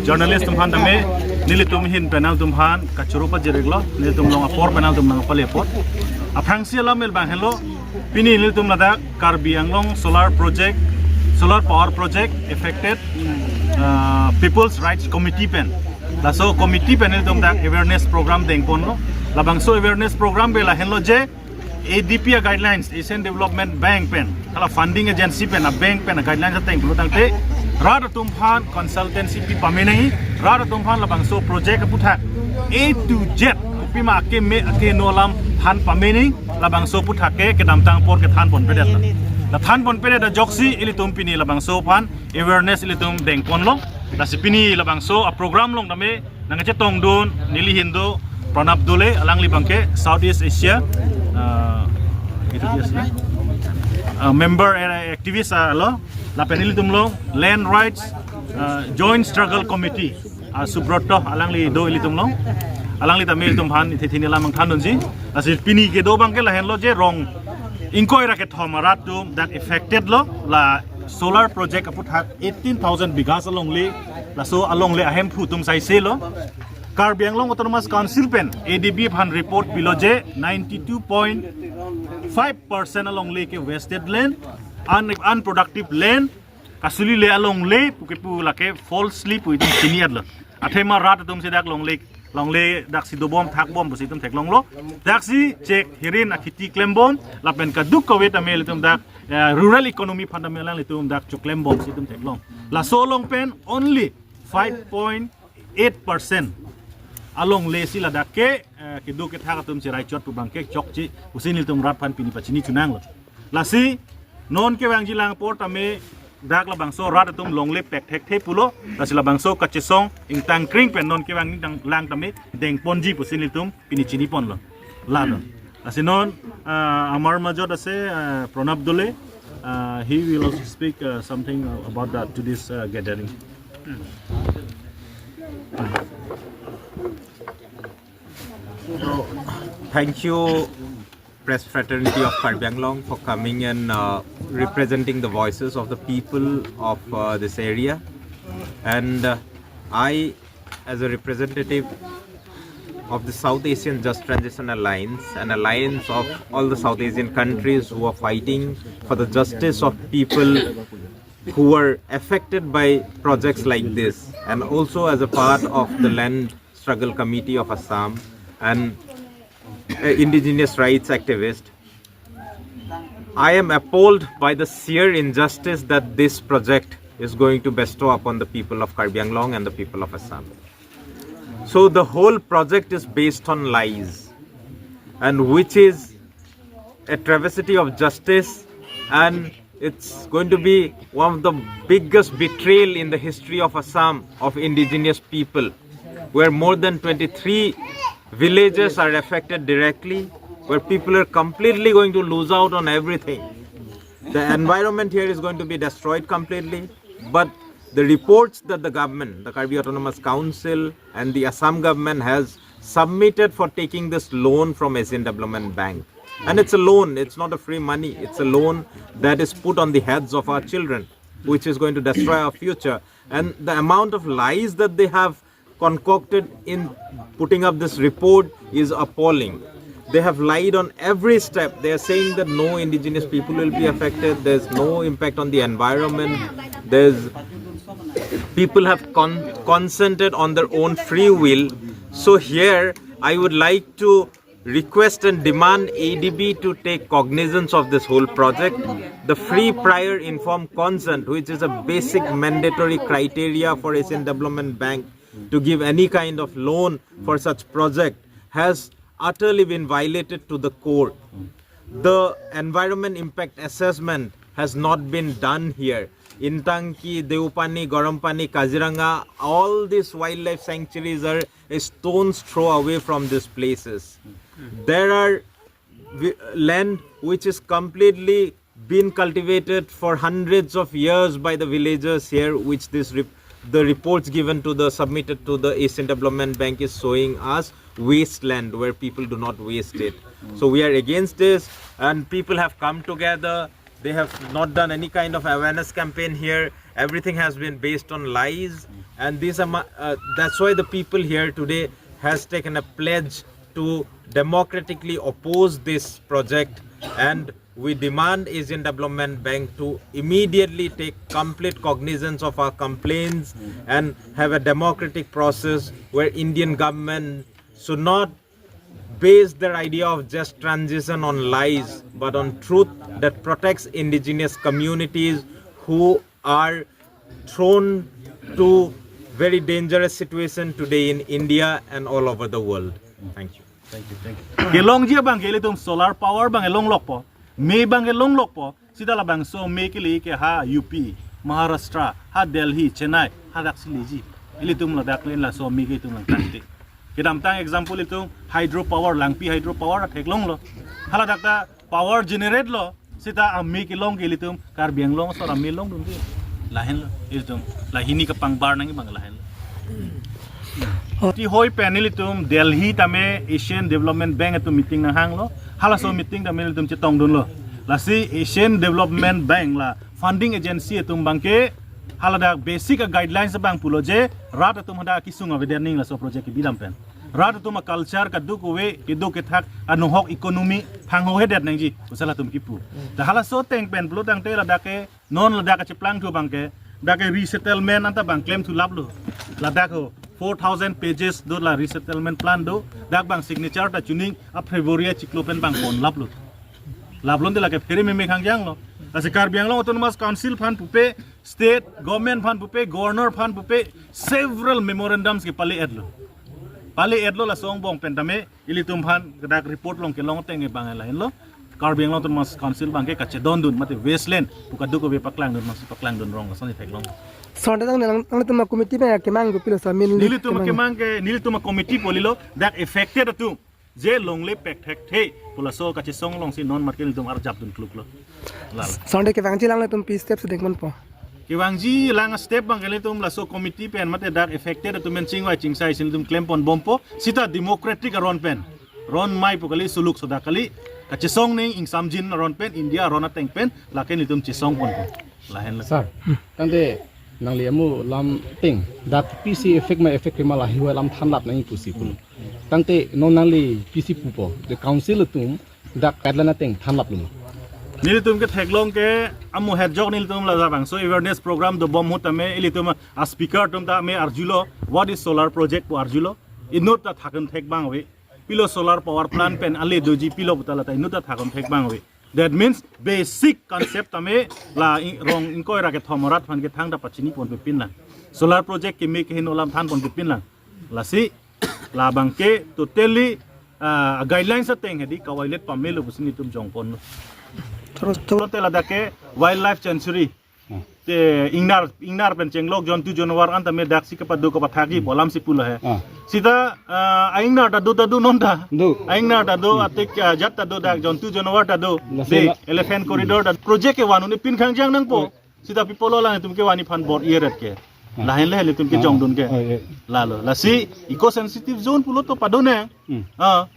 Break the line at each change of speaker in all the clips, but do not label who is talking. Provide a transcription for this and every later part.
journalist tumhan dame nilitum hin panel tumhan kachurupa jiriglo nilitum long apor panel tum nang palepot Aphrangse lamel bang hello pini nilitum lada Karbi Anglong solar power project affected people's rights committee pen la so committee pen nilitum dak awareness program deng pon lo labang so awareness program be la hello je ADP guidelines Asian Development Bank pen kala funding agency pen a bank pen guidelines teng pulu tang te rada tumhan consultancy pi pamenai rada tumhan labang so project Aphuthak A to Z pima ke me ke nolam than pamenai labang so Aphuthak ke dam tang por ke than pon pedet la than pon pedet da joksi ilitum pini labang so pan awareness ilitum deng pon long da sipini labang so a program long dame nangache tong dun nili hindo pranab dole alang libangke Southeast Asia itu dia member activist lo Lapen ilitum long land rights joint struggle committee subroto alang li do ilitum long alang li tamil tum han ithini lamang thanun ji asil pini ke do bangke la hen lo je rong inkoi raket thomarat tum that affected lo la solar project Aphuthak 18,000 bighas along li la so along le Ahemphu tum sai se lo Karbi Anglong Autonomous Council pen ADB fan report below je 92.5% along le ke wasted land unproductive land kasuli le along le pukepu lake falsely puitum siniat lo athema rat tum se dak long le dak si do bom thak bom busitum thek long lo dak si check hirin akhiti claim bom lapen ka duk kawet amel tum dak rural economy fundamental litum dak chu claim bom situm thek long la so long pen only 5.8% along le sila dakke ke do ke thaka tum chirai chot pu bangke chok chi usin tum rat pan pini pachini chunang lo la si non ke wang jilang port ame dak la bangso rat tum longle pek thek the pulo la sila bangso kachesong ing tang kring pen non ke wang ni dang lang tame deng ponji pusin tum pini chini pon lo la lo la si non amar majot ase pranab dole he will also speak something about that to this gathering.
So, thank you, press fraternity of Karbi Anglong, for coming and representing the voices of the people of this area. And I, as a representative of the South Asian Just Transition Alliance, an alliance of all the South Asian countries who are fighting for the justice of people who were affected by projects like this, and also as a part of the Land Struggle Committee of Assam and indigenous rights activist, I am appalled by the sheer injustice that this project is going to bestow upon the people of Karbi Anglong and the people of Assam. So the whole project is based on lies, and which is a travesty of justice, and it's going to be one of the biggest betrayal in the history of Assam of indigenous people, where more than 23 villages are affected directly, where people are completely going to lose out on everything. The environment here is going to be destroyed completely, but the reports that the government, the Karbi Autonomous Council and the Assam government has submitted for taking this loan from Asian Development Bank. And it's a loan, it's not a free money, it's a loan that is put on the heads of our children, which is going to destroy our future. And the amount of lies that they have concocted in putting up this report is appalling. They have lied on every step. They are saying that no indigenous people will be affected, there's no impact on the environment, people have consented on their own free will. So here I would like to request and demand ADB to take cognizance of this whole project. The free prior informed consent, which is a basic mandatory criteria for Asian Development Bank to give any kind of loan for such project, has utterly been violated to the core. The environment impact assessment has not been done here. Intanki, Deupani, Gorampani, Kaziranga, all these wildlife sanctuaries are a stone's throw away from these places. There are land which is completely been cultivated for hundreds of years by the villagers here, which the reports given to the submitted to the Asian Development Bank is showing us wasteland where people do not waste it. So we are against this, and people have come together. They have not done any kind of awareness campaign here. everything has been based on lies, and these are that's why the people here today has taken a pledge to democratically oppose this project, and we demand Asian Development Bank to immediately take complete cognizance of our complaints and have a democratic process where Indian government should not base their idea of just transition on lies but on truth that protects indigenous communities who are thrown to very dangerous situation today in India and all over the world. Thank you.
Thank you. Ke long jia bang ke le tum solar power bang long lok po. Me bang ke long lok po. Sida la bang so me ke li ke ha UP, Maharashtra, ha Delhi, Chennai, ha dak si leji. Ili tum la dak len la so me ke tum lang tanti. Ke dam tang example itu hydro power lang pi hydro power thek long lo. Hala dak ta power generate lo. Sita am me ke long ke li tum kar biang long so ram me long dum ti. Lahen lo. Ili tum lahini ka pang bar nang bang lahen lo. Ti hoi panel itum Delhi tame Asian Development Bank itu meeting na hang lo. Hala so meeting tame itum cetong dun lo. La si Asian Development Bank la funding agency itum bangke hala da basic guidelines bang pulo je rat itum hada kisung avedening la so project bilam pen. Rat itum culture ka duk we kidu ke thak anuhok economy phang ho hedet nang ji usala tum kipu. Da hala so teng pen pulo tang te la da ke non la da ka cheplang tu bangke da ke resettlement anta bang claim to lab lo. La da ko 4,000 pages do la resettlement plan do dak bang signature ta tuning a February chiklopen bang kon lablon de la ke feri me khang jang lo ase kar biang lo autonomous council fund pupe state government fund pupe governor fund pupe several memorandums ke pale edlo la song bong pentame ilitum fund dak report long ke long teng e bang la lo kar biang lo autonomous council bang ke kache don dun mate wasteland pukadu ko be paklang dun mas paklang dun rong soni thek long
Sonda tang nang tuma committee me ke mang pilo sa min
nili tuma committee polilo that affected tu je longle pek thek the pula so ka chi song long si non market tum ar jap dun kluk lo la
Sonda ke wang lang tum pi steps dek man po
ki wang ji lang step bang kele tum la so committee pen mate that affected tu men chingwai chingsai sin tum claim pon bompo sita democratic ron pen ron mai pokali suluk soda kali ka chi song ning ing samjin ron pen India ron ateng pen la ken tum chi song pon la hen la
sir tante nang liamu lam ting dat PC effect ma effect ma la hiwa lam than lap nang pusi pul tangte non nang li PC pupo the council tum dak kadlana ting than lap lu
nil tum ke thek long ke amu head jog nil tum la bang so awareness program do bom hutame ili tum a speaker tum ta me arjulo what is solar project po arjulo inut ta thakon thek bang we pilo solar power plant pen ale doji pilo butala ta inut ta thakon thek bang we. That means basic concept tame la rong inkoi ra ke thomorat phan ke thang da pachini pon pe pin la solar project ke me ke hin olam than pon pe pin la si la bang ke totally guidelines ateng hedi kawailet pamelo busini tum jong pon thoro te la da ke wildlife sanctuary te ingnar pen chenglok jon tu jonwar anta me daksi ke padu ko pathagi bolam si pulo hai sida aingna ta do non ta aingna ta do atik jat ta do dak jon tu jonwar ta do be elephant corridor ta project ke wanu ni pin khang jang nang po sida people la tum ke wani fan board year ke lahen le tum ke jong dun ke la si eco sensitive zone pulo to padone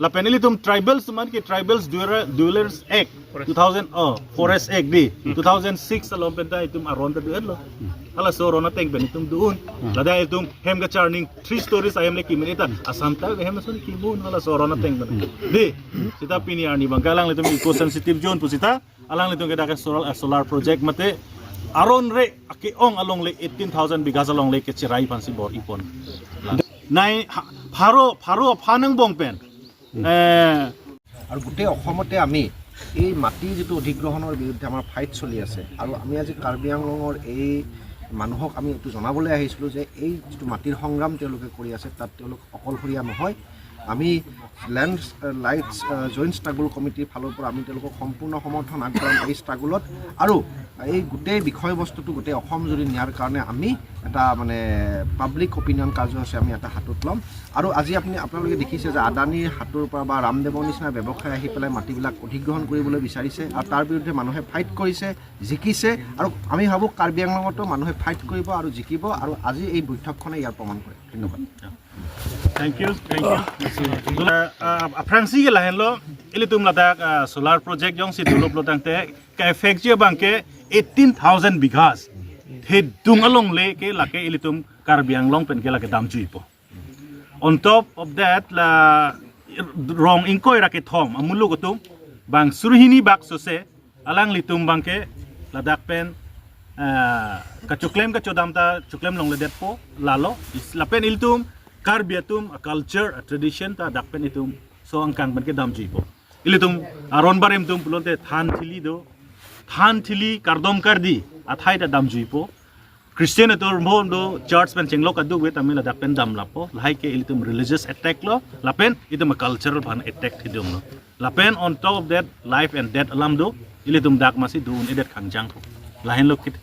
la peneli tum tribals man ke tribals dwellers act 2000 forest act di 2006 alom penta itum aron ta duel lo ala so rona teng ben itum duun la da itum hem ga charning 3 stories ayam le kiminita asam ta hem so ni kimun ala so rona teng ben di sita pini ani bangkalang le tum eco sensitive zone pusita alang le tum ke da solar project mate aron re aki ong along le 18,000 bigas along le ke chirai pansi bor ipon nai pharo phanang bong pen
আৰু গোটেই অসমতে আমি এই মাটি যেটো অধিগ্ৰহণৰ বিৰুদ্ধে আমাৰ ফাইট চলি আছে আৰু আমি আজি কাৰ্বি আংলঙৰ এই মানুহক আমি এটো জনাবলৈ আহিছিলো যে এই যেটো মাটিৰ সংগ্ৰাম তেওঁলোকে কৰি আছে তাত তেওঁলোক অকলশৰীয়া নহয় আমি ল্যান্ড লাইটস জয়েন্ট স্ট্ৰাগল কমিটিৰ ফালৰ পৰা আমি তেওঁলোকক সম্পূৰ্ণ সমৰ্থন আগবঢ়াম এই স্ট্ৰাগলত আৰু এই গোটেই বিষয়বস্তুটো গোটেই অসম জুৰি নিয়াৰ কাৰণে আমি এটা মানে পাব্লিক অপিনিয়ন কাৰ্যসূচী আমি এটা হাতত ল'ম আৰু আজি আপোনালোকে দেখিছে যে আদানীৰ হাতৰ পৰা বা ৰামদেৱৰ নিচিনা ব্যৱসায় আহি পেলাই মাটিবিলাক অধিগ্ৰহণ কৰিবলৈ বিচাৰিছে আৰু তাৰ বিৰুদ্ধে মানুহে ফাইট কৰিছে জিকিছে আৰু আমি ভাবো কাৰ্বি আংলঙতো মানুহে ফাইট কৰিব আৰু জিকিব আৰু আজি এই বৈঠকখনে ইয়াৰ প্ৰমাণ কৰে ধন্যবাদ
Thank you. Pherangke ke lahen lo ili tum la dak solar project jong si develop lo tang te ka effect je bang ke 18,000 bighas he dung along le ke la ke ilitum Karbi Anglong pen ke la ke dam jui po. On top of that la rong ingkoi ra ke thom amulu gotum bang surhini bak so se alang litum bang ke la dak pen ka chuklem ka chodam ta chuklem long le det po lalo is la pen iltum Karbi atum a culture a tradition ta dak pen itum so angkang pen ke dam jui po. Ilitum aron barem tum pulonte than thili kardom kardi athai ta dam jui po. Christian atur mo do church pen chenglok adu wet amila dak pen dam lapo lai ke ilitum religious attack lo lapen itum a cultural ban attack hidum lo lapen on top of that life and death alam do ilitum dak masi do edet khangjang lain lo kit